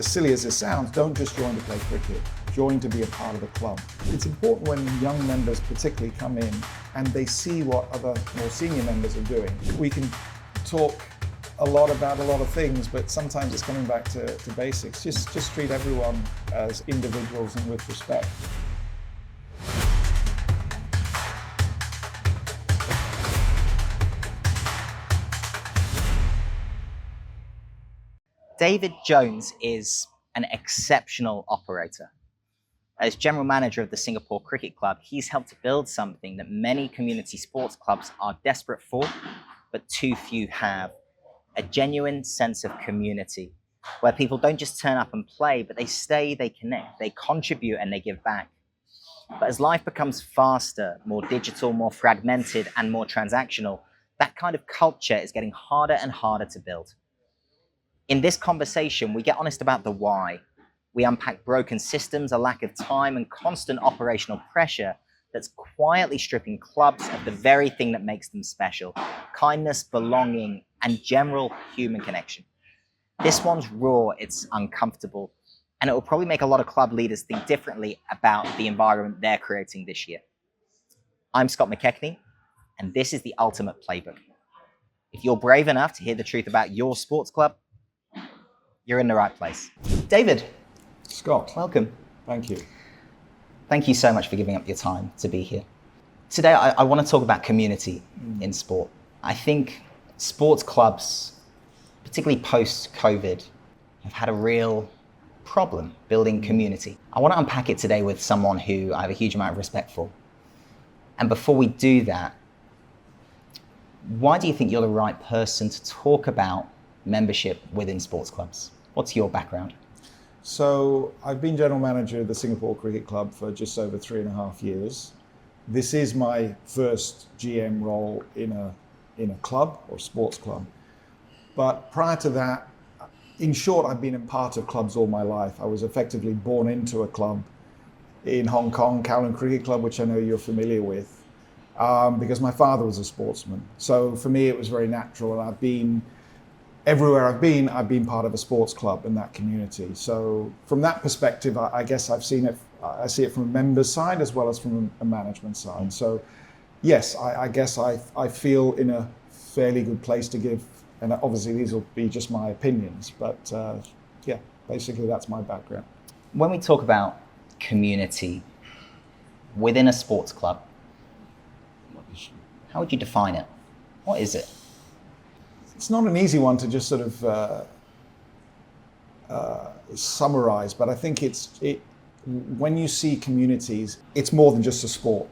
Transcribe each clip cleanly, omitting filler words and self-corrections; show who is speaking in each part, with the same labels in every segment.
Speaker 1: As silly as this sounds, don't just join to play cricket, join to be a part of the club. It's important when young members particularly come in and they see what other more senior members are doing. We can talk a lot about a lot of things, but sometimes it's coming back to basics. Just treat everyone as individuals and with respect.
Speaker 2: David Jones is an exceptional operator. As general manager of the Singapore Cricket Club, he's helped to build something that many community sports clubs are desperate for, but too few have: a genuine sense of community, where people don't just turn up and play, but they stay, they connect, they contribute, and they give back. But as life becomes faster, more digital, more fragmented, and more transactional, that kind of culture is getting harder and harder to build. In this conversation, we get honest about the why. We unpack broken systems, a lack of time, and constant operational pressure that's quietly stripping clubs of the very thing that makes them special: kindness, belonging, and general human connection. This one's raw, it's uncomfortable, and it will probably make a lot of club leaders think differently about the environment they're creating this year. I'm Scott McKechnie, and this is the ultimate playbook. If you're brave enough to hear the truth about your sports club, you're in the right place. David.
Speaker 1: Scott.
Speaker 2: Welcome.
Speaker 1: Thank you.
Speaker 2: Thank you so much for giving up your time to be here. Today, I want to talk about community in sport. I think sports clubs, particularly post-COVID, have had a real problem building community. I want to unpack it today with someone who I have a huge amount of respect for. And before we do that, why do you think you're the right person to talk about membership within sports clubs? What's your background?
Speaker 1: So I've been general manager of the Singapore Cricket Club for just over 3.5 years. This is my first GM role in a club or sports club. But prior to that, in short, I've been a part of clubs all my life. I was effectively born into a club in Hong Kong, Kowloon Cricket Club, which I know you're familiar with, because my father was a sportsman. So for me, it was very natural, and everywhere I've been part of a sports club in that community. So from that perspective, I guess I see it from a member's side as well as from a management side. So yes, I guess I feel in a fairly good place to give, and obviously these will be just my opinions, but yeah, basically that's my background.
Speaker 2: When we talk about community within a sports club, how would you define it? What is it?
Speaker 1: It's not an easy one to just sort of summarize, but I think when you see communities, it's more than just a sport.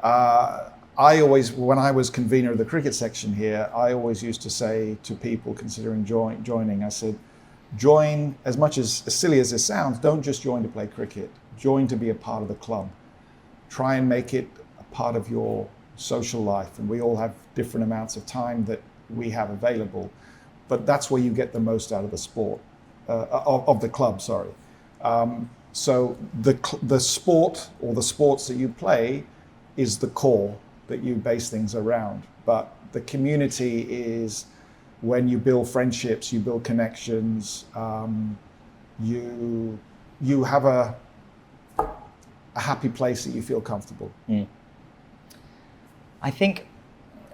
Speaker 1: When I was convener of the cricket section here, I always used to say to people considering joining, I said, join, as much as silly as this sounds, don't just join to play cricket, join to be a part of the club. Try and make it a part of your social life, and we all have different amounts of time that we have available, but that's where you get the most out of the sport, of the club, sorry. So the sport or the sports that you play is the core that you base things around, but the community is when you build friendships, you build connections, you have a happy place that you feel comfortable.
Speaker 2: I think,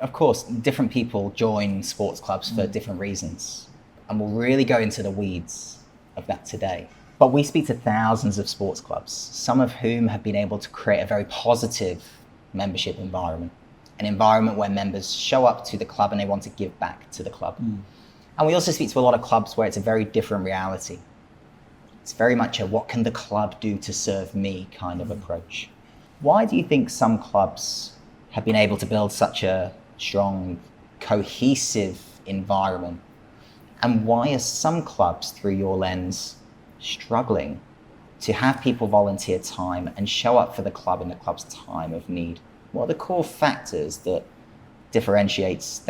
Speaker 2: of course, different people join sports clubs for different reasons, and we'll really go into the weeds of that today. But we speak to thousands of sports clubs, some of whom have been able to create a very positive membership environment, an environment where members show up to the club and they want to give back to the club. And we also speak to a lot of clubs where it's a very different reality. It's very much a what can the club do to serve me kind of approach. Why do you think some clubs have been able to build such a strong, cohesive environment? And why are some clubs, through your lens, struggling to have people volunteer time and show up for the club in the club's time of need? What are the core factors that differentiates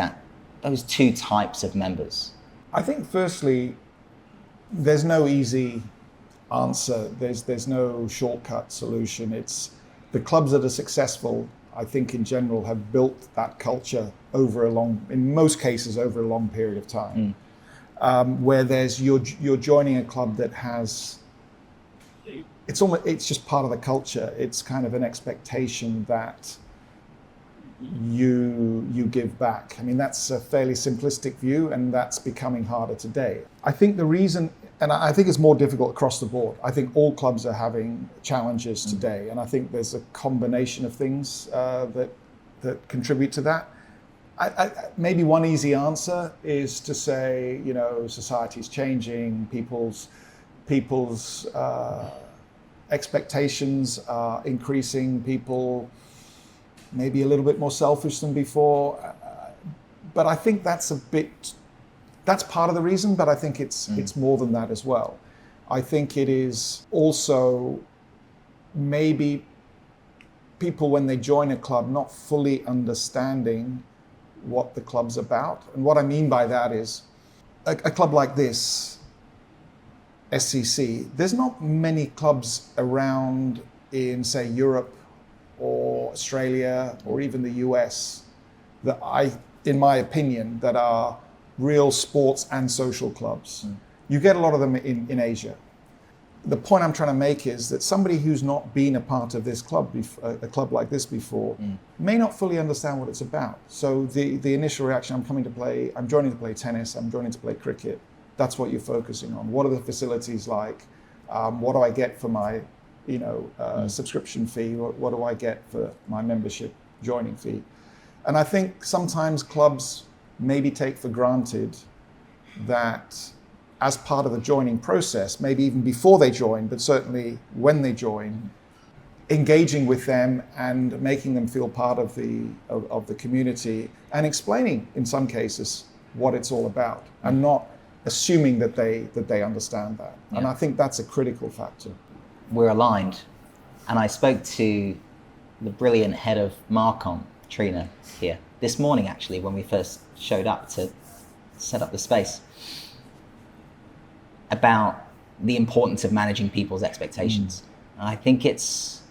Speaker 2: those two types of members?
Speaker 1: I think firstly, there's no easy answer. There's no shortcut solution. It's the clubs that are successful, I think in general, have built that culture in most cases over a long period of time. where there's you're joining a club that has, it's just part of the culture. It's kind of an expectation that you give back. I mean, that's a fairly simplistic view, and that's becoming harder today. I think the reason, and I think it's more difficult across the board. I think all clubs are having challenges today, and I think there's a combination of things that contribute to that. Maybe one easy answer is to say, society's changing, people's expectations are increasing, people maybe a little bit more selfish than before. But I think that's part of the reason, but I think it's more than that as well. I think it is also maybe people, when they join a club, not fully understanding what the club's about. And what I mean by that is a club like this, SCC, there's not many clubs around in, say, Europe or Australia or even the US that in my opinion, that are real sports and social clubs. You get a lot of them in Asia. The point I'm trying to make is that somebody who's not been a part of this club, a club like this before, may not fully understand what it's about. So the initial reaction, I'm joining to play tennis, I'm joining to play cricket. That's what you're focusing on. What are the facilities like? What do I get for my subscription fee? What do I get for my membership joining fee? And I think sometimes clubs maybe take for granted that as part of the joining process, maybe even before they join, but certainly when they join, engaging with them and making them feel part of the community and explaining, in some cases, what it's all about, and not assuming that they understand that. Yeah. And I think that's a critical factor.
Speaker 2: We're aligned. And I spoke to the brilliant head of Marcom, Trina, here this morning, actually, when we first showed up to set up the space, about the importance of managing people's expectations. And I think it's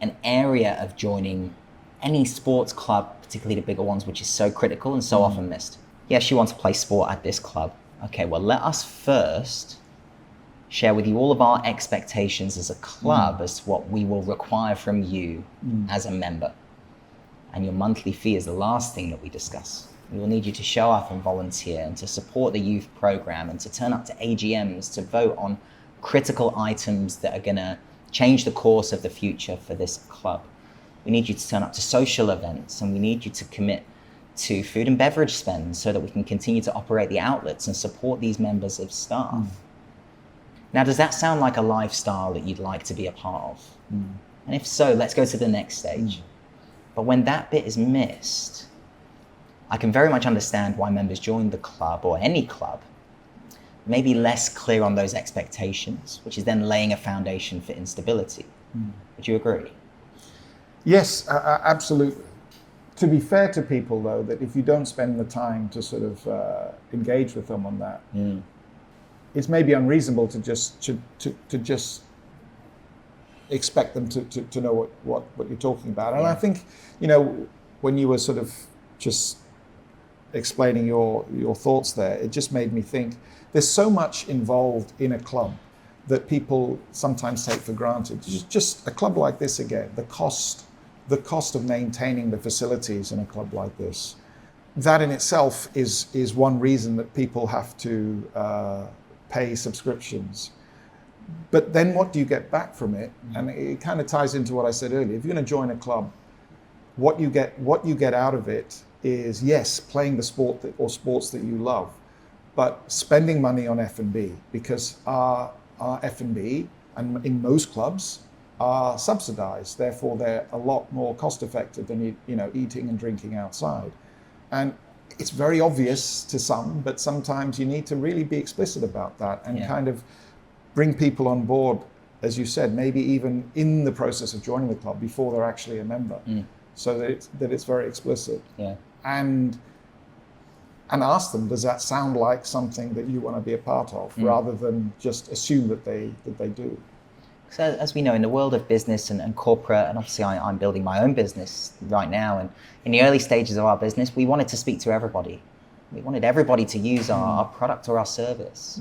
Speaker 2: an area of joining any sports club, particularly the bigger ones, which is so critical and so often missed. Yes, you want to play sport at this club. Okay, well, let us first share with you all of our expectations as a club as to what we will require from you as a member. And your monthly fee is the last thing that we discuss. We will need you to show up and volunteer and to support the youth program and to turn up to AGMs to vote on critical items that are going to change the course of the future for this club. We need you to turn up to social events, and we need you to commit to food and beverage spend so that we can continue to operate the outlets and support these members of staff. Now, does that sound like a lifestyle that you'd like to be a part of? And if so, let's go to the next stage. But when that bit is missed, I can very much understand why members join the club, or any club, maybe less clear on those expectations, which is then laying a foundation for instability. Would you agree?
Speaker 1: Yes, absolutely. To be fair to people, though, that if you don't spend the time to sort of engage with them on that, it's maybe unreasonable to just expect them to know what you're talking about. And I think, when you were sort of just explaining your thoughts there, it just made me think there's so much involved in a club that people sometimes take for granted. Just a club like this, again, the cost of maintaining the facilities in a club like this, that in itself is one reason that people have to pay subscriptions. But then what do you get back from it? And it kind of ties into what I said earlier. If you're going to join a club, what you get out of it is, yes, playing the sport or sports that you love, but spending money on F&B, because our F&B, and in most clubs, are subsidized. Therefore, they're a lot more cost effective than eating and drinking outside. And it's very obvious to some, but sometimes you need to really be explicit about that and kind of bring people on board, as you said, maybe even in the process of joining the club before they're actually a member, so that it's very explicit. And ask them, does that sound like something that you want to be a part of, rather than just assume that they do.
Speaker 2: So as we know, in the world of business and corporate, and obviously I'm building my own business right now, and in the early stages of our business, we wanted to speak to everybody. We wanted everybody to use our product or our service.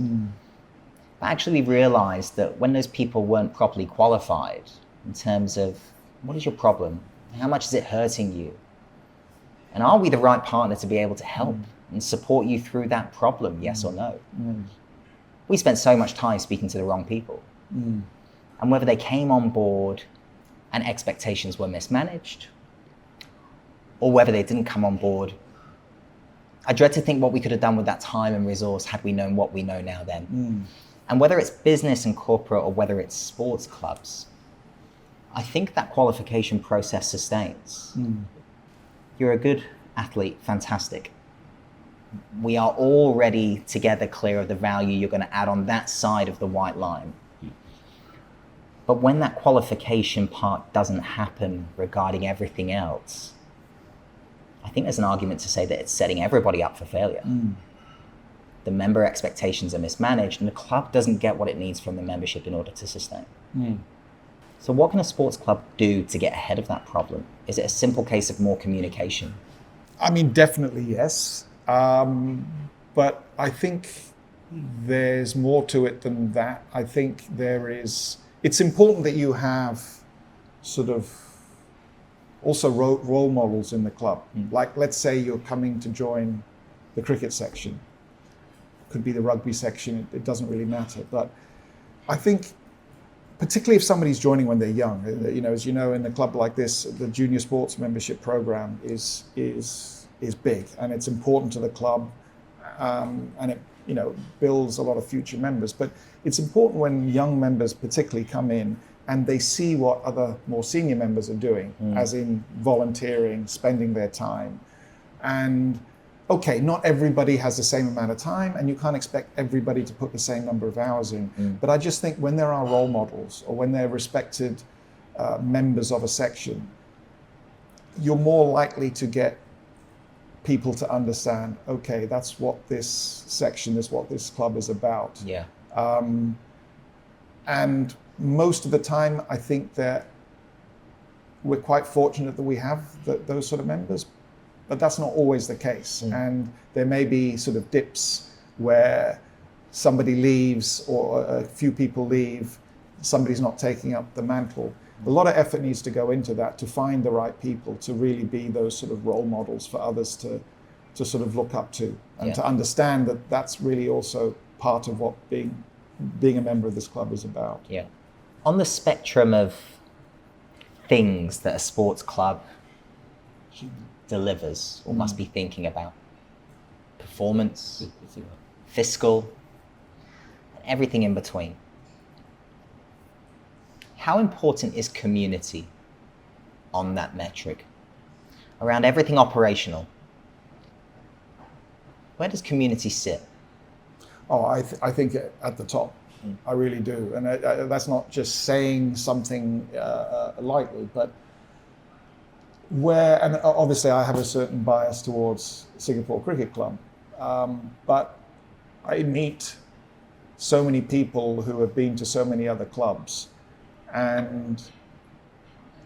Speaker 2: But actually realized that when those people weren't properly qualified in terms of what is your problem? How much is it hurting you? And are we the right partner to be able to help and support you through that problem, yes or no? We spent so much time speaking to the wrong people. And whether they came on board and expectations were mismanaged, or whether they didn't come on board, I dread to think what we could have done with that time and resource had we known what we know now then. And whether it's business and corporate or whether it's sports clubs, I think that qualification process sustains. You're a good athlete, fantastic. We are already together clear of the value you're going to add on that side of the white line. But when that qualification part doesn't happen regarding everything else, I think there's an argument to say that it's setting everybody up for failure. The member expectations are mismanaged and the club doesn't get what it needs from the membership in order to sustain. So what can a sports club do to get ahead of that problem? Is it a simple case of more communication?
Speaker 1: I mean, definitely yes. But I think there's more to it than that. I think it's important that you have sort of also role models in the club. Like, let's say you're coming to join the cricket section. Could be the rugby section, it doesn't really matter. But I think, particularly if somebody's joining when they're young, as you know, in a club like this, the junior sports membership program is big, and it's important to the club, and it builds a lot of future members. But it's important when young members particularly come in and they see what other more senior members are doing, as in volunteering, spending their time. And okay, not everybody has the same amount of time, and you can't expect everybody to put the same number of hours in. But I just think when there are role models, or when they're respected members of a section, you're more likely to get people to understand, okay, that's what this section is, what this club is about. And most of the time, I think that we're quite fortunate that we have those sort of members, but that's not always the case. And there may be sort of dips where somebody leaves or a few people leave, somebody's not taking up the mantle. A lot of effort needs to go into that to find the right people to really be those sort of role models for others to sort of look up to, and to understand that that's really also part of what being a member of this club is about.
Speaker 2: On the spectrum of things that a sports club delivers or must be thinking about, performance, fiscal, and everything in between, how important is community on that metric? Around everything operational, where does community sit?
Speaker 1: Oh, I think at the top. I really do. And that's not just saying something lightly, but and obviously I have a certain bias towards Singapore Cricket Club, but I meet so many people who have been to so many other clubs, and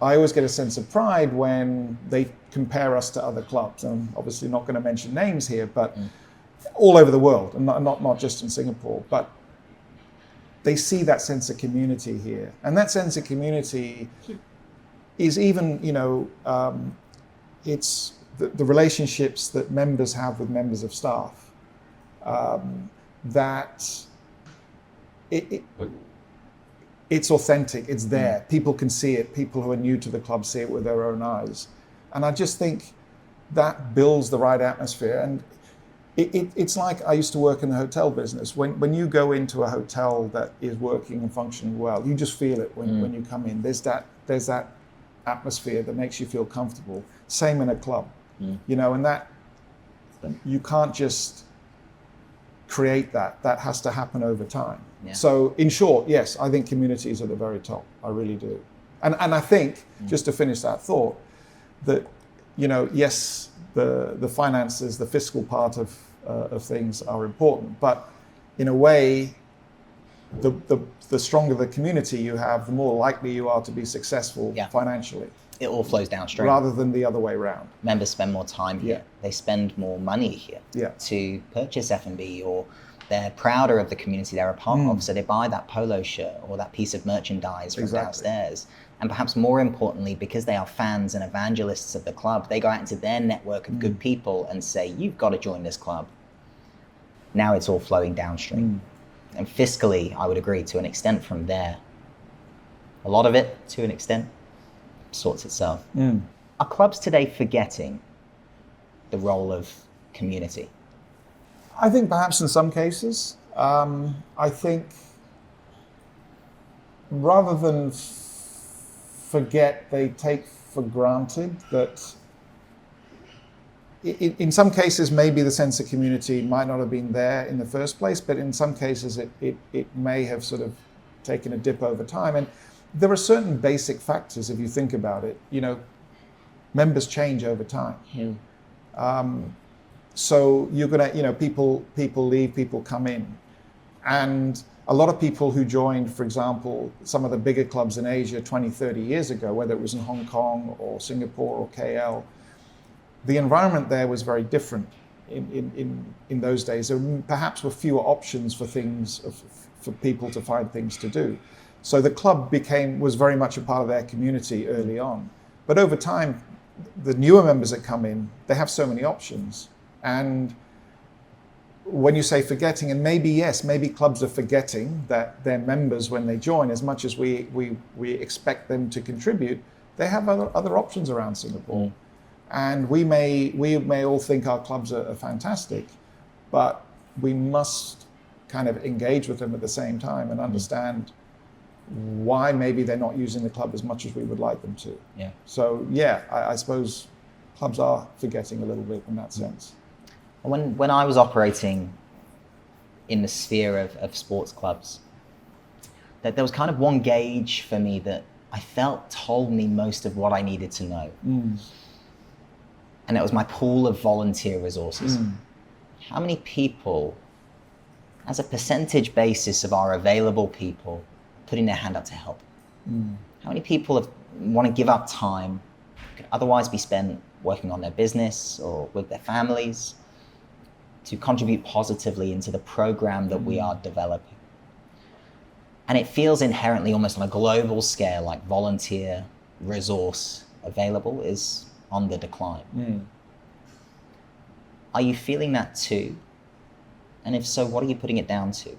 Speaker 1: I always get a sense of pride when they compare us to other clubs. And I'm obviously not going to mention names here, but all over the world, and not just in Singapore, but they see that sense of community here. And that sense of community is even, it's the relationships that members have with members of staff, that it's authentic, it's there. People can see it. People who are new to the club see it with their own eyes. And I just think that builds the right atmosphere. And it's like, I used to work in the hotel business. When you go into a hotel that is working and functioning well, you just feel it when you come in. There's that atmosphere that makes you feel comfortable. Same in a club, and that you can't just create that. That has to happen over time. So in short, yes, I think community is at the very top. I really do. And I think, just to finish that thought, that, yes, the finances, the fiscal part of things are important, but in a way, the stronger the community you have, the more likely you are to be successful financially.
Speaker 2: It all flows downstream.
Speaker 1: rather than the other way around.
Speaker 2: Members spend more time here.
Speaker 1: Yeah.
Speaker 2: They spend more money here
Speaker 1: Yeah.
Speaker 2: to purchase F&B, or they're prouder of the community they're a part of, so they buy that polo shirt or that piece of merchandise from downstairs. And perhaps more importantly, because they are fans and evangelists of the club, they go out into their network of good people and say, you've got to join this club. Now it's all flowing downstream. And fiscally, I would agree, to an extent from there. A lot of it, to an extent, sorts itself. Are clubs today forgetting the role of community?
Speaker 1: I think perhaps in some cases. I think rather than forget, they take for granted that in some cases maybe the sense of community might not have been there in the first place, but in some cases it may have sort of taken a dip over time. And there are certain basic factors, if you think about it. You know, members change over time. So you're gonna, you know, people leave, people come in. And a lot of people who joined, for example, some of the bigger clubs in Asia 20, 30 years ago, whether it was in Hong Kong or Singapore or KL, the environment there was very different in those days. There perhaps were fewer options for things, for people to find things to do. So the club was very much a part of their community early on. But over time, the newer members that come in, they have so many options. And when you say forgetting, and maybe, yes, maybe clubs are forgetting that their members, when they join, as much as we expect them to contribute, they have other options around Singapore. And we may all think our clubs are fantastic, but we must kind of engage with them at the same time and understand why maybe they're not using the club as much as we would like them to. So yeah, I suppose clubs are forgetting a little bit in that sense.
Speaker 2: When I was operating in the sphere of sports clubs, that there was kind of one gauge for me that I felt told me most of what I needed to know. And it was my pool of volunteer resources. How many people, as a percentage basis of our available people, putting their hand up to help? How many people want to give up time could otherwise be spent working on their business or with their families to contribute positively into the program that we are developing? And it feels inherently, almost on a global scale, like volunteer resource available is on the decline. Are you feeling that too? And if so, what are you putting it down to?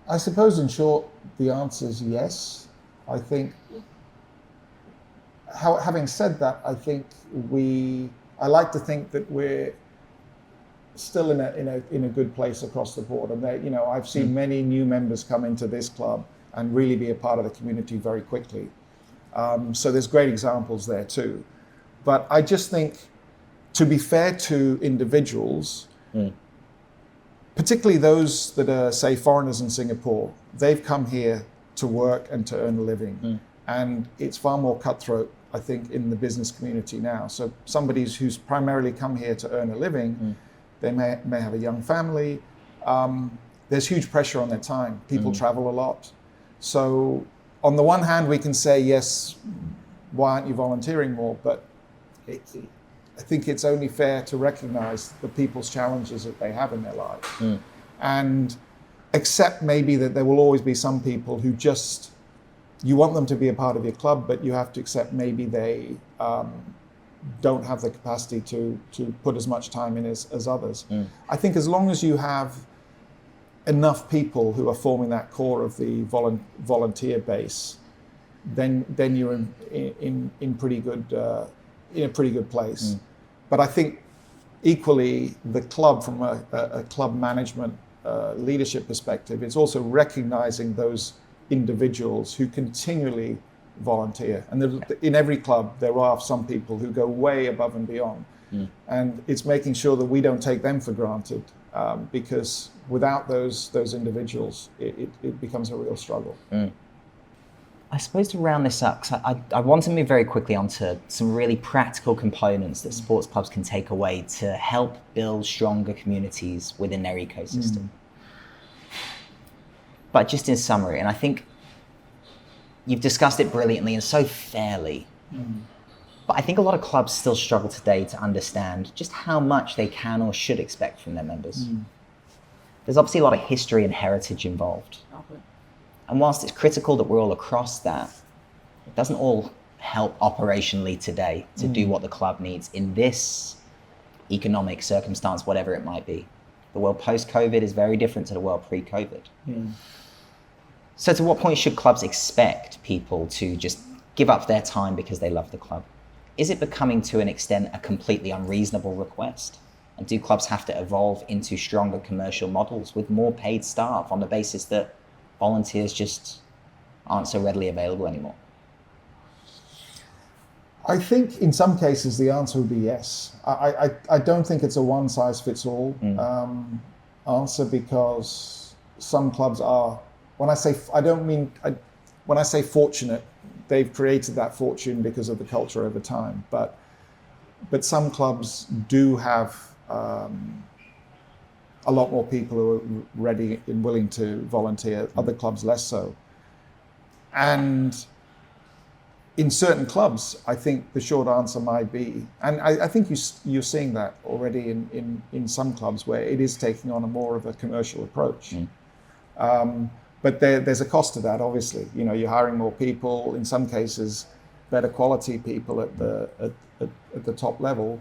Speaker 1: I suppose in short, the answer is yes. I think, having said that, I think I like to think that we're still in a good place across the board. And you know, I've seen many new members come into this club and really be a part of the community very quickly. So there's great examples there too. But I just think, to be fair to individuals, particularly those that are, say, foreigners in Singapore, they've come here to work and to earn a living. And it's far more cutthroat, I think, in the business community now. So somebody who's primarily come here to earn a living, they may have a young family. There's huge pressure on their time. People travel a lot. So on the one hand, we can say, yes, why aren't you volunteering more? But I think it's only fair to recognize the people's challenges that they have in their lives. And accept maybe that there will always be some people who just, you want them to be a part of your club, but you have to accept maybe they don't have the capacity to put as much time in as others. I think as long as you have enough people who are forming that core of the volunteer base, then you're in pretty good in a pretty good place. But I think equally the club, from a club management leadership perspective, it's also recognizing those individuals who continually volunteer. And in every club there are some people who go way above and beyond. And it's making sure that we don't take them for granted, because without those individuals, it becomes a real struggle.
Speaker 2: I suppose to round this up, 'cause I want to move very quickly onto some really practical components that sports clubs can take away to help build stronger communities within their ecosystem. But just in summary, and I think you've discussed it brilliantly and so fairly, But I think a lot of clubs still struggle today to understand just how much they can or should expect from their members. There's obviously a lot of history and heritage involved. And whilst it's critical that we're all across that, it doesn't all help operationally today to do what the club needs in this economic circumstance, whatever it might be. The world post-COVID is very different to the world pre-COVID. So to what point should clubs expect people to just give up their time because they love the club? Is it becoming to an extent a completely unreasonable request? And do clubs have to evolve into stronger commercial models with more paid staff on the basis that volunteers just aren't so readily available anymore?
Speaker 1: I think in some cases the answer would be yes. I don't think it's a one-size-fits-all answer, because some clubs are, when I say fortunate, they've created that fortune because of the culture over time. But some clubs do have a lot more people who are ready and willing to volunteer, other clubs less so. And in certain clubs, I think the short answer might be, and I think you're seeing that already in some clubs where it is taking on a more of a commercial approach. But there's a cost to that, obviously. You know, you're hiring more people, in some cases, better quality people at the top level.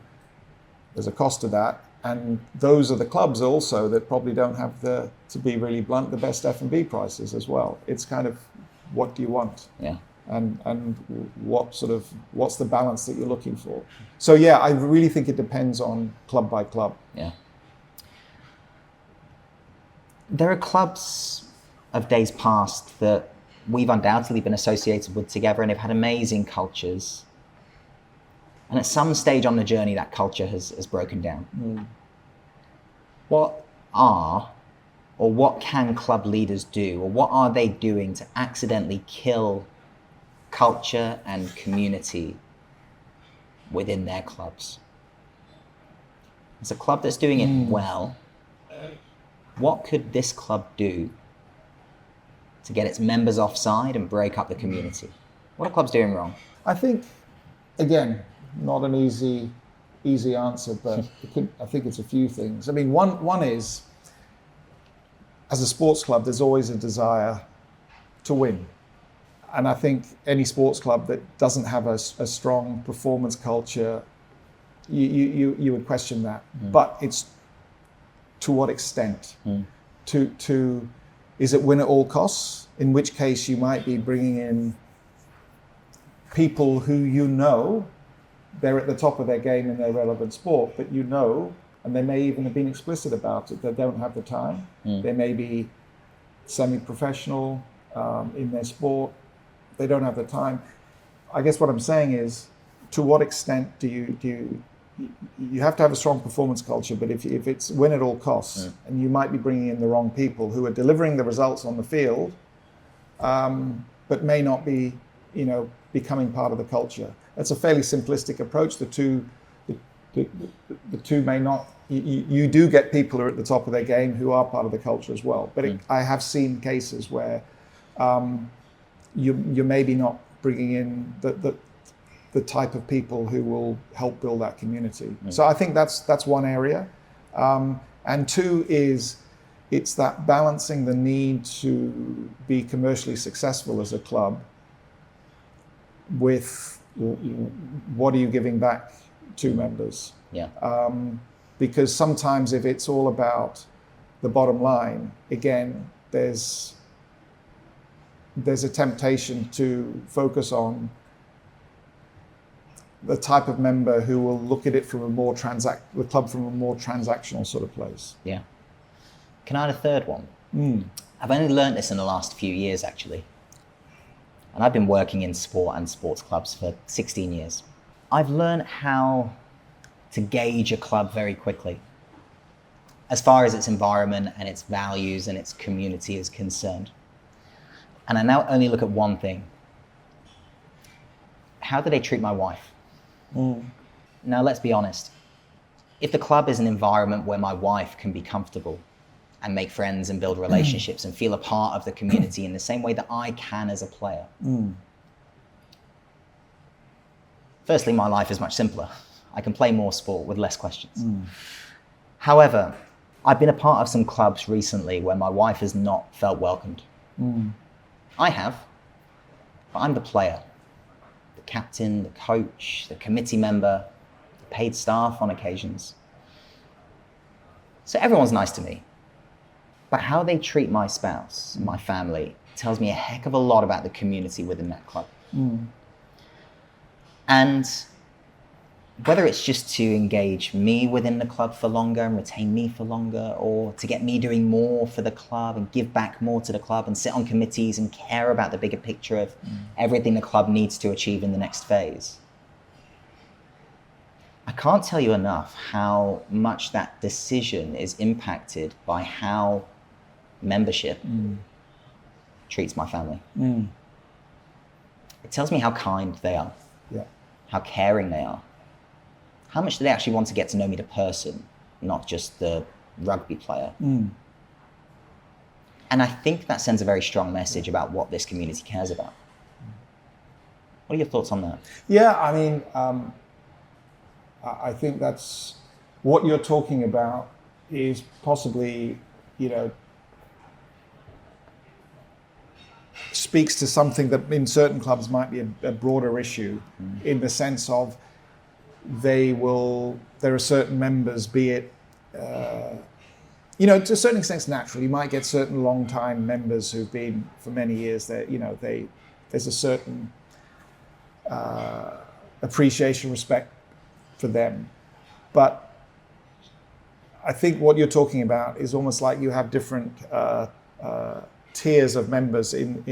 Speaker 1: There's a cost to that. And those are the clubs also that probably don't have to be really blunt, the best F&B prices as well. It's kind of, what do you want?
Speaker 2: Yeah.
Speaker 1: And what's the balance that you're looking for? So yeah, I really think it depends on club by club.
Speaker 2: Yeah. There are clubs of days past that we've undoubtedly been associated with together, and they've had amazing cultures. And at some stage on the journey, that culture has broken down. What can club leaders do, or what are they doing to accidentally kill culture and community within their clubs? As a club that's doing it well, what could this club do to get its members offside and break up the community? What are clubs doing wrong?
Speaker 1: I think, again, not an easy answer, but I think it's a few things. I mean, one is, as a sports club, there's always a desire to win. And I think any sports club that doesn't have a strong performance culture, you would question that. But it's to what extent? Is it win at all costs? In which case you might be bringing in people who they're at the top of their game in their relevant sport, but and they may even have been explicit about it, they don't have the time. They may be semi-professional in their sport. They don't have the time. I guess what I'm saying is, to what extent do you have to have a strong performance culture, but if it's win at all costs, and you might be bringing in the wrong people who are delivering the results on the field, but may not be, becoming part of the culture. That's a fairly simplistic approach. The two may not. You do get people who are at the top of their game who are part of the culture as well. But I have seen cases where you're maybe not bringing in the type of people who will help build that community. So I think that's one area. And two is, it's that balancing the need to be commercially successful as a club with what are you giving back to members?
Speaker 2: Yeah.
Speaker 1: Because sometimes if it's all about the bottom line, again, there's a temptation to focus on the type of member who will look at it from the club from a more transactional sort of place.
Speaker 2: Yeah. Can I add a third one? I've only learned this in the last few years, actually. And I've been working in sport and sports clubs for 16 years. I've learned how to gauge a club very quickly, as far as its environment and its values and its community is concerned. And I now only look at one thing. How do they treat my wife? Now, let's be honest. If the club is an environment where my wife can be comfortable and make friends and build relationships and feel a part of the community in the same way that I can as a player, Firstly, my life is much simpler. I can play more sport with less questions. However, I've been a part of some clubs recently where my wife has not felt welcomed. I have, but I'm the player, the captain, the coach, the committee member, the paid staff on occasions. So everyone's nice to me, but how they treat my spouse, my family, tells me a heck of a lot about the community within that club. And whether it's just to engage me within the club for longer and retain me for longer, or to get me doing more for the club and give back more to the club and sit on committees and care about the bigger picture of everything the club needs to achieve in the next phase. I can't tell you enough how much that decision is impacted by how membership treats my family. It tells me how kind they are, how caring they are. How much do they actually want to get to know me, the person, not just the rugby player? And I think that sends a very strong message about what this community cares about. What are your thoughts on that?
Speaker 1: Yeah, I mean, I think that's what you're talking about is possibly, speaks to something that in certain clubs might be a broader issue in the sense of there are certain members, be it, to a certain extent natural. You might get certain long-time members who've been for many years there, there's a certain appreciation, respect for them. But I think what you're talking about is almost like you have different tiers of members in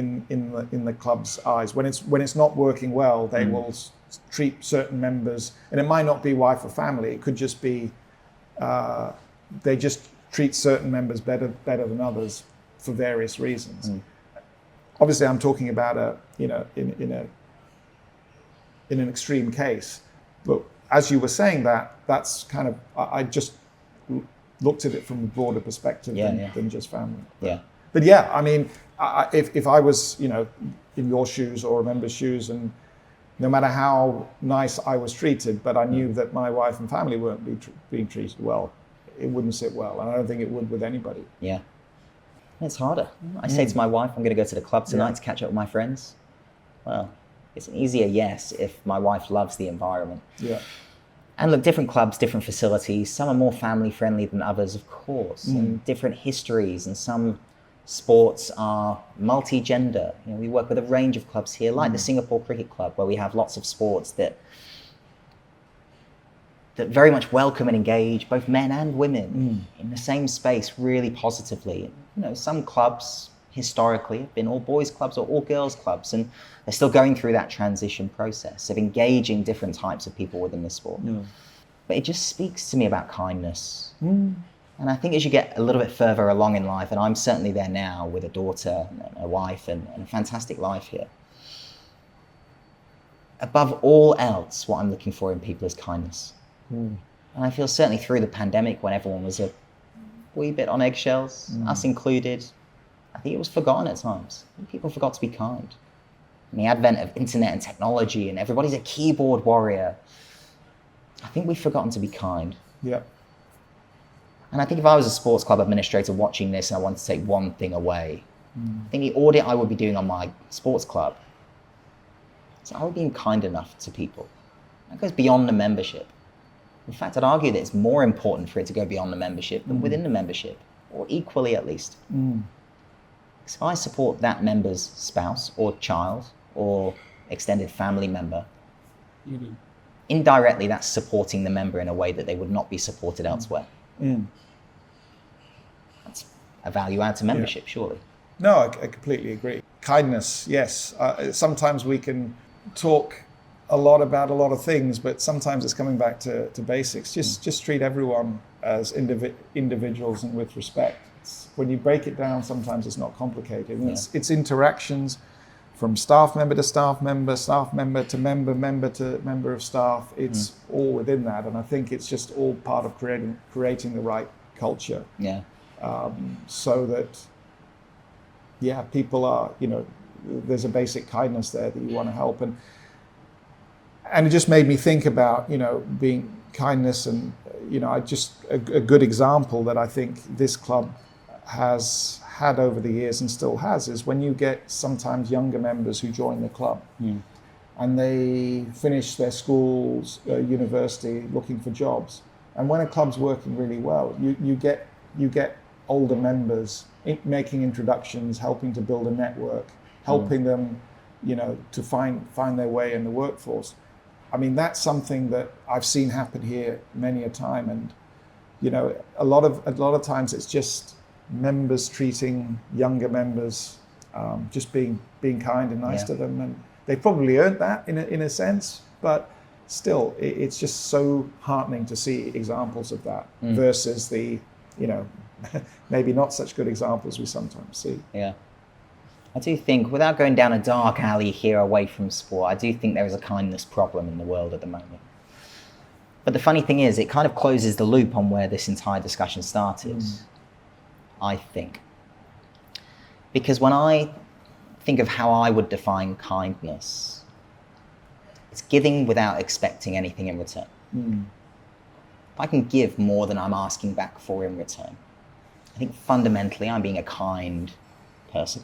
Speaker 1: the club's eyes. When it's not working well, they will treat certain members, and it might not be wife or family. It could just be they just treat certain members better than others for various reasons. Obviously, I'm talking about in an extreme case, but as you were saying that's kind of I just looked at it from a broader perspective than just family. But yeah, I mean, if I was in your shoes or a member's shoes, and no matter how nice I was treated, but I knew that my wife and family weren't being treated well, it wouldn't sit well. And I don't think it would with anybody. Yeah.
Speaker 2: It's harder. I say to my wife, I'm going to go to the club tonight to catch up with my friends. Well, it's an easier yes if my wife loves the environment. And look, different clubs, different facilities. Some are more family friendly than others, of course, and different histories. And some sports are multi-gender. We work with a range of clubs here, like the Singapore Cricket Club, where we have lots of sports that very much welcome and engage both men and women in the same space really positively. Some clubs historically have been all boys clubs or all girls clubs, and they're still going through that transition process of engaging different types of people within the sport. But it just speaks to me about kindness. And I think as you get a little bit further along in life, and I'm certainly there now with a daughter and a wife and a fantastic life here, above all else, what I'm looking for in people is kindness. And I feel certainly through the pandemic, when everyone was a wee bit on eggshells, us included, I think it was forgotten at times. People forgot to be kind. And the advent of internet and technology, and everybody's a keyboard warrior, I think we've forgotten to be kind. And I think if I was a sports club administrator watching this and I wanted to take one thing away, I think the audit I would be doing on my sports club, so I would be kind enough to people. That goes beyond the membership. In fact, I'd argue that it's more important for it to go beyond the membership than within the membership, or equally at least. Because if I support that member's spouse or child or extended family member, indirectly that's supporting the member in a way that they would not be supported elsewhere. That's a value add to membership, surely.
Speaker 1: No, I completely agree. Kindness, yes. Sometimes we can talk a lot about a lot of things, but sometimes it's coming back to basics. Just treat everyone as individuals and with respect. When you break it down, sometimes it's not complicated. And it's interactions from staff member to staff member to member to member of staff. It's all within that. And I think it's just all part of creating the right culture. So that, people are, there's a basic kindness there that you want to help. And And it just made me think about, being kindness and, a good example that I think this club has had over the years and still has is when you get sometimes younger members who join the club and they finish their schools, university, looking for jobs. And when a club's working really well, you get older members making introductions, helping to build a network, helping them, to find their way in the workforce. I mean, that's something that I've seen happen here many a time, and a lot of times it's just members treating younger members, just being kind and nice to them, and they probably earned that in a sense, but still, it's just so heartening to see examples of that versus the maybe not such good examples we sometimes see.
Speaker 2: Yeah. I do think, without going down a dark alley here away from sport, I do think there is a kindness problem in the world at the moment. But the funny thing is, it kind of closes the loop on where this entire discussion started, I think. Because when I think of how I would define kindness, it's giving without expecting anything in return. If I can give more than I'm asking back for in return, I think fundamentally I'm being a kind person.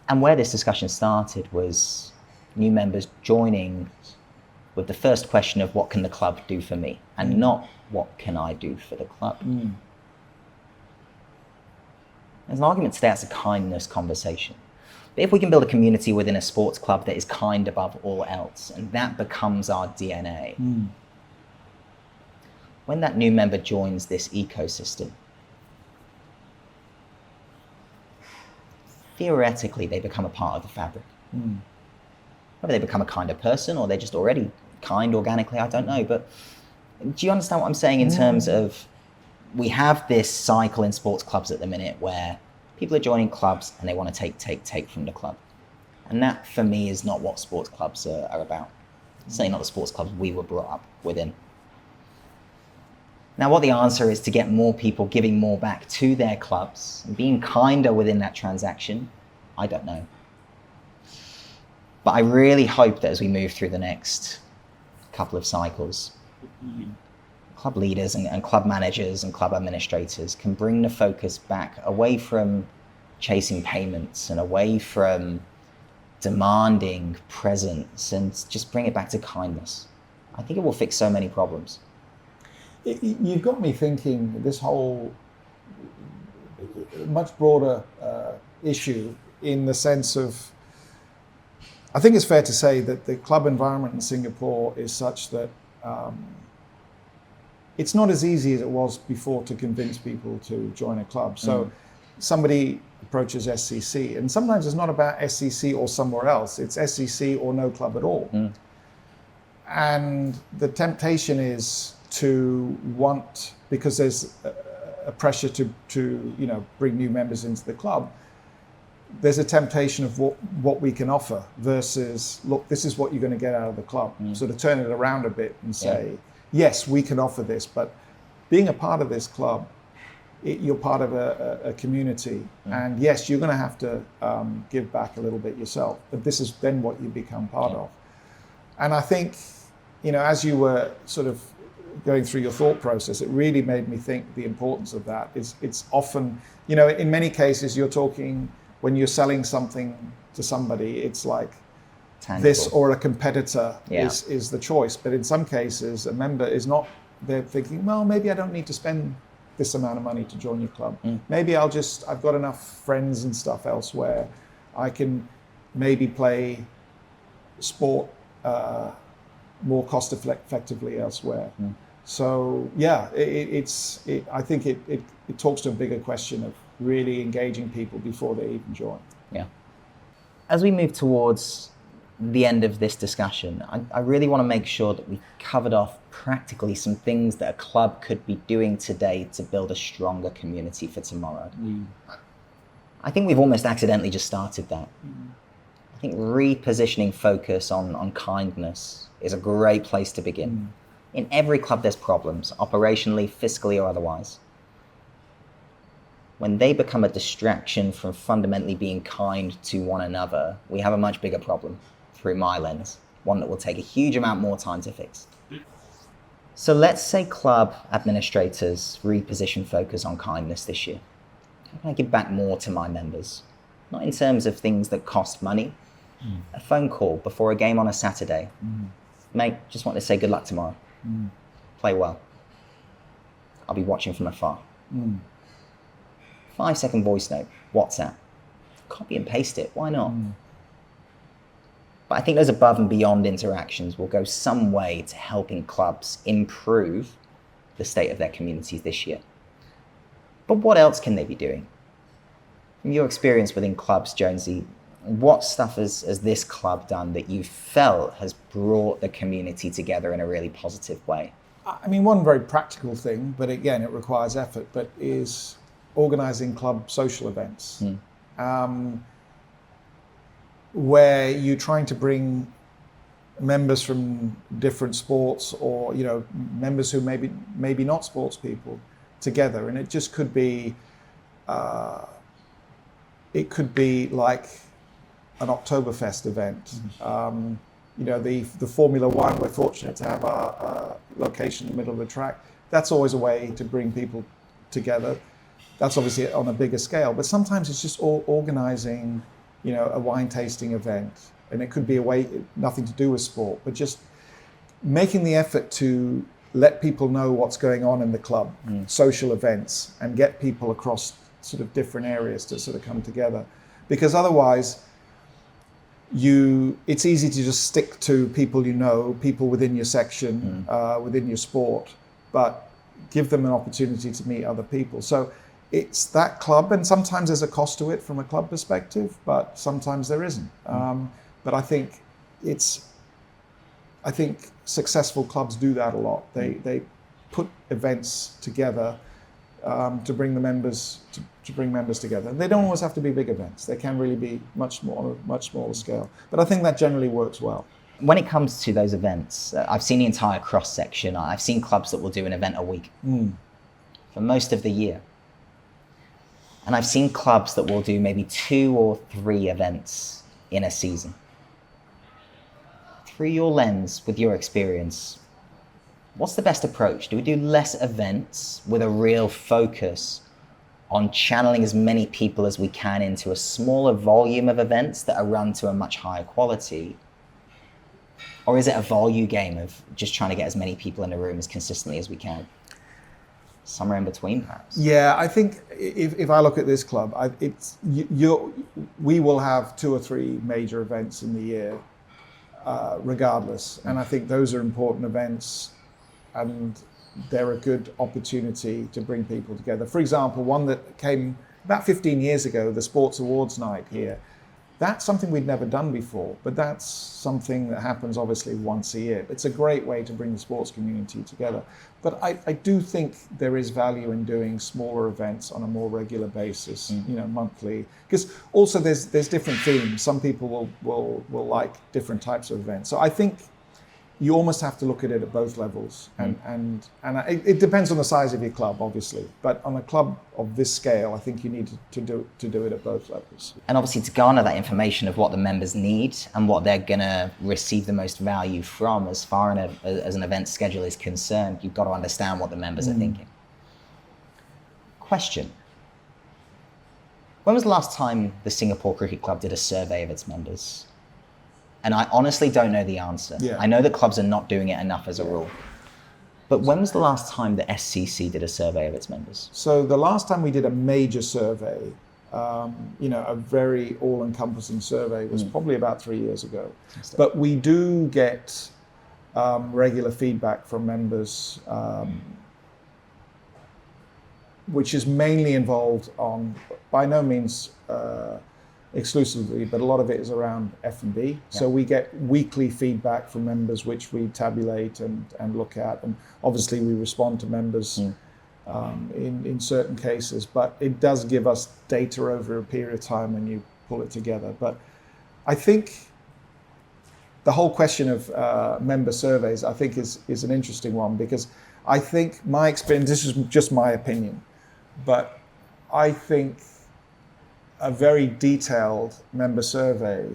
Speaker 2: And where this discussion started was new members joining with the first question of what can the club do for me, and not what can I do for the club. There's an argument today that's a kindness conversation. But if we can build a community within a sports club that is kind above all else, and that becomes our DNA, when that new member joins this ecosystem, theoretically, they become a part of the fabric. Whether they become a kinder person or they're just already kind organically, I don't know. But do you understand what I'm saying in terms of, we have this cycle in sports clubs at the minute where people are joining clubs and they want to take from the club. And that, for me, is not what sports clubs are about. Certainly not the sports clubs we were brought up within. Now, what the answer is to get more people giving more back to their clubs and being kinder within that transaction, I don't know. But I really hope that as we move through the next couple of cycles, club leaders and club managers and club administrators can bring the focus back away from chasing payments and away from demanding presence, and just bring it back to kindness. I think it will fix so many problems.
Speaker 1: You've got me thinking this whole much broader issue, in the sense of, I think it's fair to say that the club environment in Singapore is such that it's not as easy as it was before to convince people to join a club. So somebody approaches SCC, and sometimes it's not about SCC or somewhere else, it's SCC or no club at all. And the temptation is to want, because there's a pressure to bring new members into the club, there's a temptation of what we can offer versus, look, this is what you're going to get out of the club. So to turn it around a bit and say, yes, we can offer this, but being a part of this club, you're part of a community, and yes, you're going to have to give back a little bit yourself, but this is then what you become part of. And I think, as you were sort of going through your thought process, it really made me think the importance of that. It's often, in many cases, you're talking, when you're selling something to somebody, it's like tangible. This or a competitor is the choice. But in some cases, a member is not, they're thinking, well, maybe I don't need to spend this amount of money to join your club. Maybe I've got enough friends and stuff elsewhere. I can maybe play sport more cost effectively elsewhere. So yeah, I think it talks to a bigger question of really engaging people before they even join.
Speaker 2: Yeah. As we move towards the end of this discussion, I really want to make sure that we covered off practically some things that a club could be doing today to build a stronger community for tomorrow. I think we've almost accidentally just started that. I think repositioning focus on kindness is a great place to begin. In every club there's problems, operationally, fiscally, or otherwise. When they become a distraction from fundamentally being kind to one another, we have a much bigger problem, through my lens. one that will take a huge amount more time to fix. So let's say club administrators reposition focus on kindness this year. How can I give back more to my members? Not in terms of things that cost money. A phone call before a game on a Saturday. Mate, just want to say good luck tomorrow. Play well. I'll be watching from afar. 5-second voice note, WhatsApp. Copy and paste it, why not? But I think those above and beyond interactions will go some way to helping clubs improve the state of their communities this year. But what else can they be doing? From your experience within clubs, Jonesy, what stuff has this club done that you felt has brought the community together in a really positive way?
Speaker 1: I mean, one very practical thing, but again, it requires effort, but is organising club social events. Where you're trying to bring members from different sports, or members who maybe not sports people together, and it just could be like an Oktoberfest event. The Formula One, we're fortunate to have a location in the middle of the track. That's always a way to bring people together. That's obviously on a bigger scale, but sometimes it's just organising a wine tasting event, and it could be a way, nothing to do with sport, but just making the effort to let people know what's going on in the club, social events, and get people across sort of different areas to sort of come together. Because otherwise, it's easy to just stick to people people within your section, within your sport, but give them an opportunity to meet other people. So it's that club, and sometimes there's a cost to it from a club perspective, but sometimes there isn't. But I think successful clubs do that a lot. They put events together to bring the members to bring members together. And they don't always have to be big events. They can really be much smaller scale. But I think that generally works well.
Speaker 2: When it comes to those events, I've seen the entire cross section. I've seen clubs that will do an event a week for most of the year. And I've seen clubs that will do maybe 2 or 3 events in a season. Through your lens, with your experience, what's the best approach? Do we do less events with a real focus on channeling as many people as we can into a smaller volume of events that are run to a much higher quality? Or is it a volume game of just trying to get as many people in the room as consistently as we can? Somewhere in between, perhaps.
Speaker 1: Yeah, I think if I look at this club, we will have 2 or 3 major events in the year, regardless. And I think those are important events, and they're a good opportunity to bring people together. For example, one that came about 15 years ago, the Sports Awards night here. That's something we'd never done before, but that's something that happens obviously once a year. It's a great way to bring the sports community together. But I do think there is value in doing smaller events on a more regular basis, monthly. Because also there's different themes. Some people will like different types of events. So I think you almost have to look at it at both levels, and it depends on the size of your club, obviously. But on a club of this scale, I think you need to do it at both levels.
Speaker 2: And obviously, to garner that information of what the members need and what they're gonna receive the most value from, as far as an event schedule is concerned, you've got to understand what the members are thinking. Question: when was the last time the Singapore Cricket Club did a survey of its members? And I honestly don't know the answer.
Speaker 1: Yeah.
Speaker 2: I know that clubs are not doing it enough as a rule. But when was the last time the SCC did a survey of its members?
Speaker 1: So the last time we did a major survey, a very all-encompassing survey, was probably about 3 years ago. But we do get regular feedback from members, which is mainly involved on, by no means exclusively, but a lot of it is around F&B. Yeah. So we get weekly feedback from members, which we tabulate and look at. And obviously we respond to members in certain cases, but it does give us data over a period of time when you pull it together. But I think the whole question of member surveys, I think is an interesting one, because I think my experience, this is just my opinion, but I think a very detailed member survey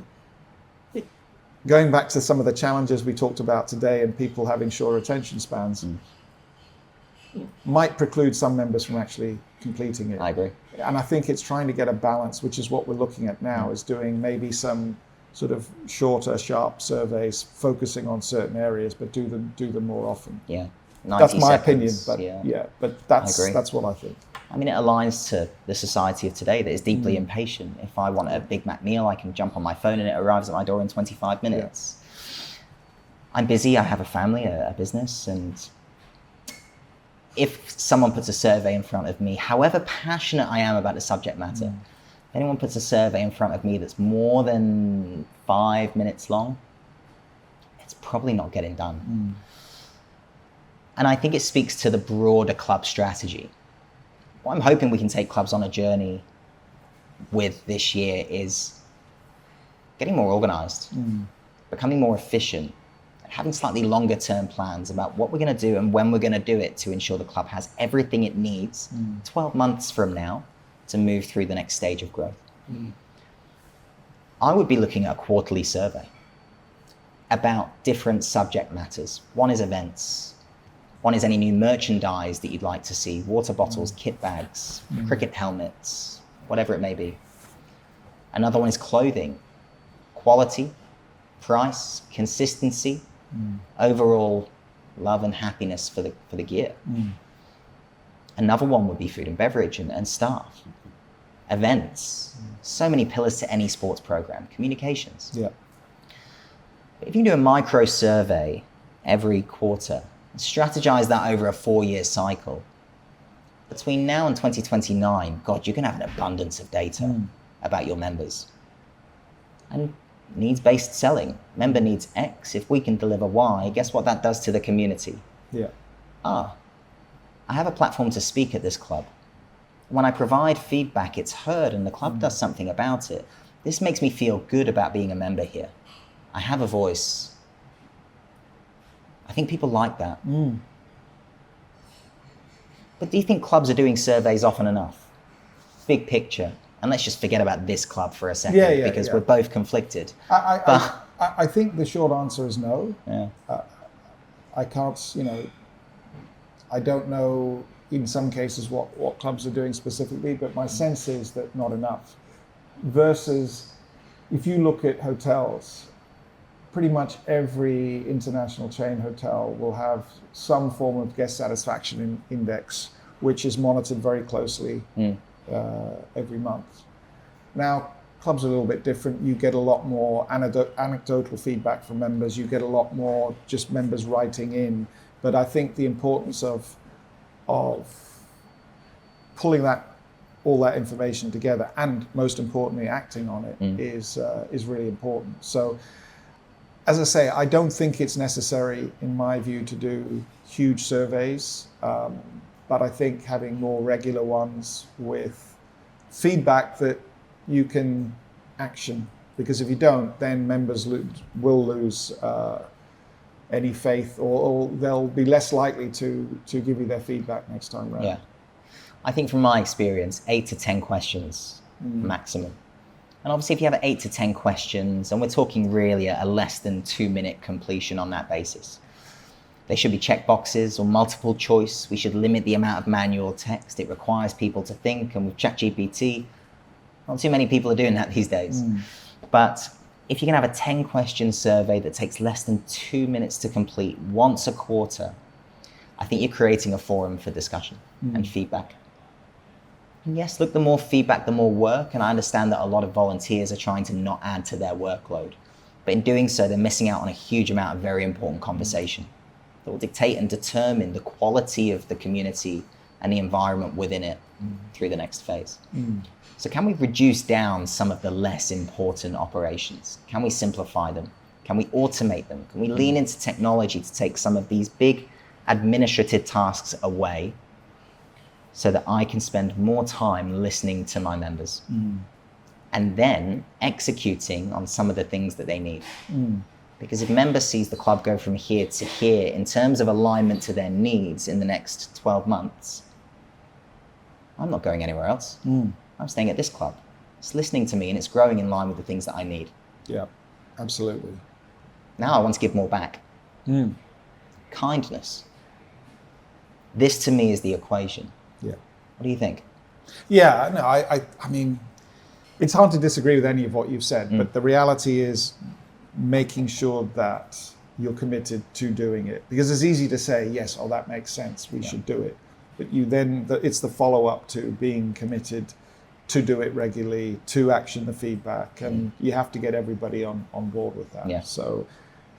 Speaker 1: going back to some of the challenges we talked about today and people having short attention spans, might preclude some members from actually completing it.
Speaker 3: I agree.
Speaker 1: And I think it's trying to get a balance, which is what we're looking at now, is doing maybe some sort of shorter, sharp surveys focusing on certain areas, but do them more often.
Speaker 3: Yeah.
Speaker 1: That's my opinion,
Speaker 3: seconds,
Speaker 1: but but that's what I think.
Speaker 3: I mean, it aligns to the society of today that is deeply impatient. If I want a Big Mac meal, I can jump on my phone and it arrives at my door in 25 minutes. Yeah. I'm busy, I have a family, a business, and if someone puts a survey in front of me, however passionate I am about the subject matter, if anyone puts a survey in front of me that's more than 5 minutes long, it's probably not getting done. And I think it speaks to the broader club strategy. What I'm hoping we can take clubs on a journey with this year is getting more organized, becoming more efficient, and having slightly longer term plans about what we're going to do and when we're going to do it to ensure the club has everything it needs 12 months from now to move through the next stage of growth. I would be looking at a quarterly survey about different subject matters. One is events. One is any new merchandise that you'd like to see, water bottles, kit bags, cricket helmets, whatever it may be. Another one is clothing, quality, price, consistency, overall love and happiness for the gear. Another one would be food and beverage and staff, events, so many pillars to any sports program, communications.
Speaker 1: Yeah.
Speaker 3: But if you do a micro survey every quarter, strategize that over a 4-year cycle, between now and 2029, God, you're going to have an abundance of data about your members. And needs-based selling. Member needs X. If we can deliver Y, guess what that does to the community?
Speaker 1: Yeah.
Speaker 3: I have a platform to speak at this club. When I provide feedback, it's heard and the club does something about it. This makes me feel good about being a member here. I have a voice. I think people like that. But do you think clubs are doing surveys often enough? Big picture. And let's just forget about this club for a second, because we're both conflicted.
Speaker 1: I think the short answer is no.
Speaker 3: Yeah.
Speaker 1: I can't, I don't know in some cases what clubs are doing specifically, but my sense is that not enough. Versus if you look at hotels, pretty much every international chain hotel will have some form of guest satisfaction index, which is monitored very closely every month. Now, clubs are a little bit different. You get a lot more anecdotal feedback from members. You get a lot more just members writing in. But I think the importance of pulling all that information together, and most importantly, acting on it is really important. So, as I say, I don't think it's necessary, in my view, to do huge surveys, but I think having more regular ones with feedback that you can action, because if you don't, then members will lose any faith, or they'll be less likely to give you their feedback next time around.
Speaker 3: Yeah, I think from my experience, 8 to 10 questions maximum. And obviously if you have 8 to 10 questions, and we're talking really a less than 2-minute completion on that basis, they should be check boxes or multiple choice. We should limit the amount of manual text. It requires people to think, and with ChatGPT, not too many people are doing that these days. But if you can have a 10-question survey that takes less than 2 minutes to complete once a quarter, I think you're creating a forum for discussion and feedback. And yes, look, the more feedback, the more work, and I understand that a lot of volunteers are trying to not add to their workload. But in doing so, they're missing out on a huge amount of very important conversation that will dictate and determine the quality of the community and the environment within it through the next phase. So can we reduce down some of the less important operations? Can we simplify them? Can we automate them? Can we lean into technology to take some of these big administrative tasks away, so that I can spend more time listening to my members and then executing on some of the things that they need? Because if member sees the club go from here to here in terms of alignment to their needs in the next 12 months, I'm not going anywhere else. I'm staying at this club. It's listening to me and it's growing in line with the things that I need.
Speaker 1: Yeah, absolutely.
Speaker 3: Now I want to give more back. Kindness. This to me is the equation.
Speaker 1: Yeah.
Speaker 3: What do you think?
Speaker 1: Yeah, no, I mean, it's hard to disagree with any of what you've said, but the reality is making sure that you're committed to doing it. Because it's easy to say, yes, oh, that makes sense, we should do it. But it's the follow-up to being committed to do it regularly, to action the feedback, and you have to get everybody on board with that.
Speaker 3: Yeah.
Speaker 1: So,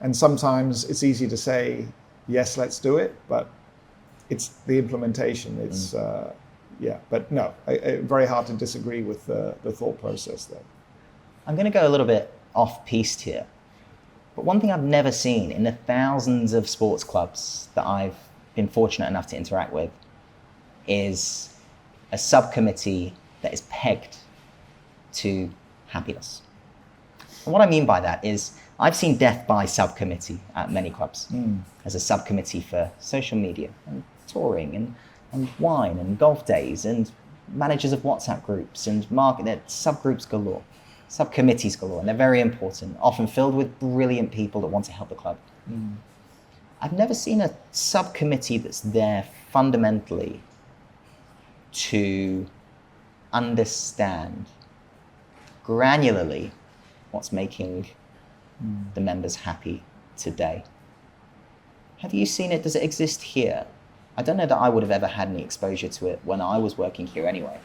Speaker 1: and sometimes it's easy to say, yes, let's do it, but it's the implementation. It's but no, very hard to disagree with the thought process there.
Speaker 3: I'm going to go a little bit off-piste here, but one thing I've never seen in the thousands of sports clubs that I've been fortunate enough to interact with is a subcommittee that is pegged to happiness. And what I mean by that is I've seen death by subcommittee at many clubs. There's a subcommittee for social media and touring and wine and golf days and managers of WhatsApp groups and subgroups galore, subcommittees galore, and they're very important, often filled with brilliant people that want to help the club. I've never seen a subcommittee that's there fundamentally to understand granularly what's making the members happy today. Have you seen it? Does it exist here? I don't know that I would have ever had any exposure to it when I was working here anyway.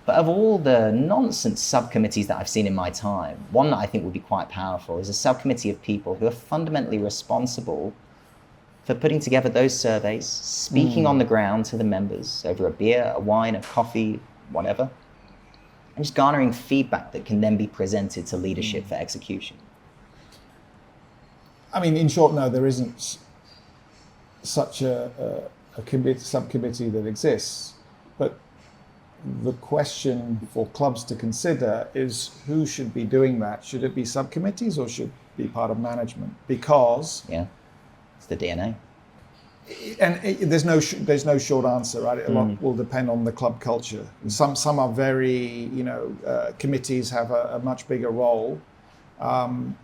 Speaker 3: But of all the nonsense subcommittees that I've seen in my time, one that I think would be quite powerful is a subcommittee of people who are fundamentally responsible for putting together those surveys, speaking on the ground to the members over a beer, a wine, a coffee, whatever, and just garnering feedback that can then be presented to leadership for execution.
Speaker 1: I mean, in short, no, there isn't such a subcommittee that exists. But the question for clubs to consider is who should be doing that? Should it be subcommittees or should it be part of management? Because
Speaker 3: it's the DNA.
Speaker 1: And there's no short answer, right? A lot will depend on the club culture. Some are very, committees have a much bigger role.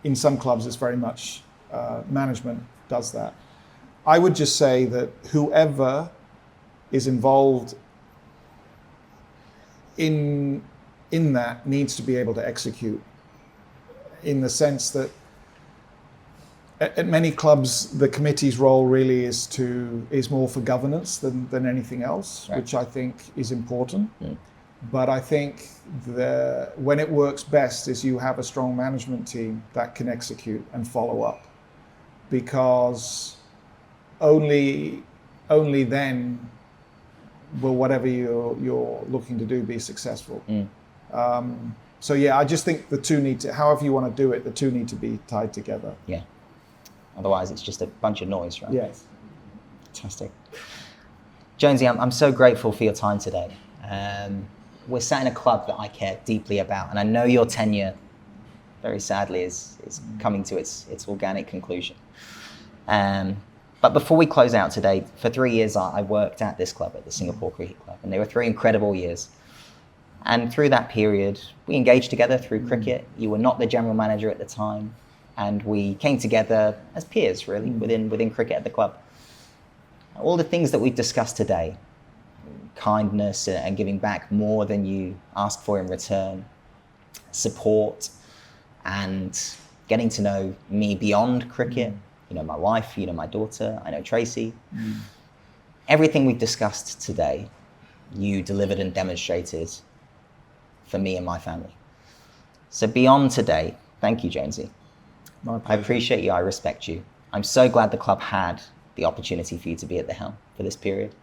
Speaker 1: In some clubs, it's very much management does that. I would just say that whoever is involved in that needs to be able to execute, in the sense that at many clubs, the committee's role really is more for governance than anything else,
Speaker 3: right,
Speaker 1: which I think is important. But I think when it works best is you have a strong management team that can execute and follow up, because only then will whatever you're looking to do be successful. So yeah, I just think the two need to, however you want to do it, the two need to be tied together.
Speaker 3: Yeah. Otherwise, it's just a bunch of noise, right?
Speaker 1: Yes.
Speaker 3: Fantastic. Jonesy, I'm so grateful for your time today. We're sat in a club that I care deeply about, and I know your tenure, very sadly, is coming to its organic conclusion. But before we close out today, for 3 years I worked at this club, at the Singapore Cricket Club, and they were 3 incredible years. And through that period, we engaged together through cricket. You were not the general manager at the time, and we came together as peers, really, within cricket at the club. All the things that we've discussed today, kindness and giving back more than you ask for in return, support, and getting to know me beyond cricket, my wife, my daughter, I know Tracy. Everything we've discussed today, you delivered and demonstrated for me and my family. So beyond today, thank you, Jonesy. I appreciate you, I respect you. I'm so glad the club had the opportunity for you to be at the helm for this period.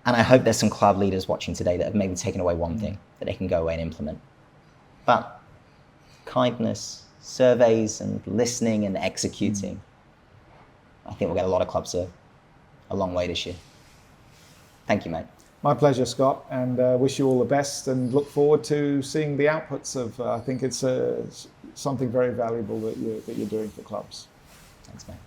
Speaker 3: And I hope there's some club leaders watching today that have maybe taken away one thing that they can go away and implement. But kindness, surveys, and listening and executing, I think we'll get a lot of clubs a long way this year. Thank you, mate.
Speaker 1: My pleasure, Scott, and wish you all the best and look forward to seeing the outputs of, I think it's something very valuable that you're doing for clubs.
Speaker 3: Thanks, mate.